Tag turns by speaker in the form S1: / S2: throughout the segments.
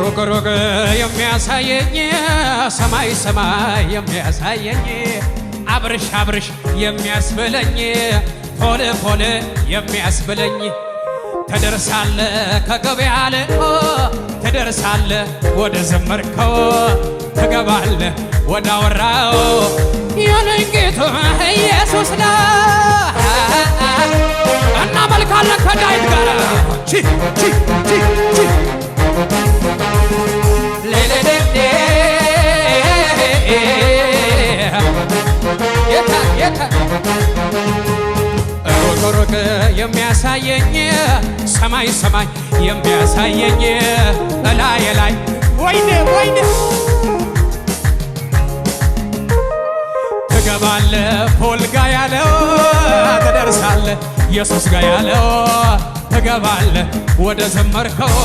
S1: ሩቅ ሩቅ የሚያሳየኝ ሰማይ ሰማይ የሚያሳየኝ አብርሽ አብርሽ የሚያስብለኝ ፎል ፎል የሚያስብለኝ ተደርሳለ ከገበያ ላይ ተደርሳለ ወደ ዘመርከው ትገባለ ወደ አወራው ያለኝ ጌታ ኢየሱስ ነው። እናመልካለን ከዳዊት ጋር ቺ ቺ ቺ ቺ ሌሌሌ የታ የታ ሩቅ የሚያሳየኝ ሰማይ ሰማይ የሚያሳየኝ እላይ ላይ ወይኔ ወይኔ ትገባለ ፖል ጋ ያለው ትደርሳለ ኢየሱስ ጋ ያለው ትገባለ ወደ ዘመርከው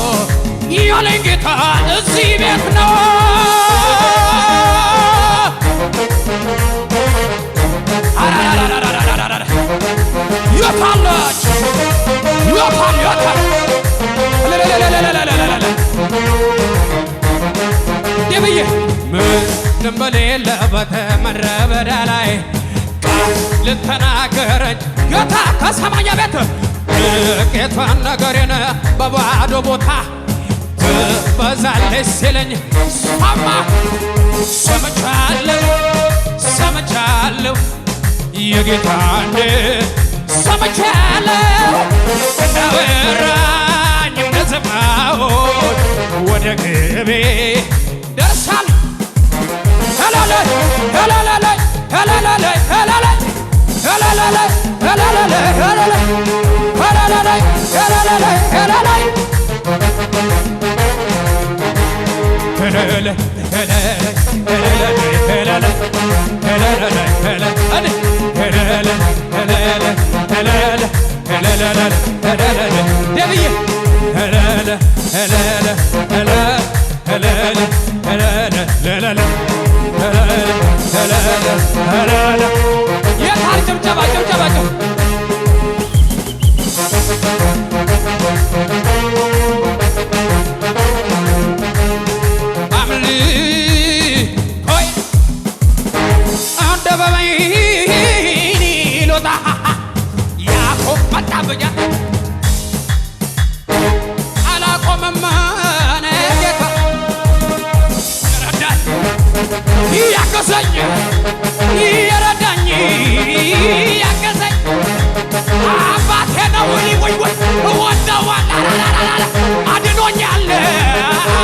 S1: ያለኝ ጌታ እዚህ ቤት ነው። የታለች የታል የታል ደብዬ ምንም በሌለበት ምድረ በዳ ላይ ቃል ልተናገረኝ ጌታ ከሰማይ ቤት ጥቂቷን ነገሬን በባዶ ቦታ ትበዛለች ሲለኝ ሰምቻለሁ ሰምቻለሁ የጌታን ሰምቻለሁ እንዳወራኝ እንደሰማሁት ወደ ግቤ ደርሳል ሄላላይ ሄላላይ ሄላላይ ሄላላይ ሄላላይ ሄላላይ ሄላላይ ሄላላይ ሄላላይ ሄላላይ ሄላላይ ሄላላይ የታል ጭብጨባ ጭብጨባ ያዕቆብ መጣብኛ አላቆመም ጌታ ረዳኝ ያገዘኝ የረዳኝ ያገዘኝ አባቴ ነው ወይ ወይ እወደዋለሁ አድኖኛል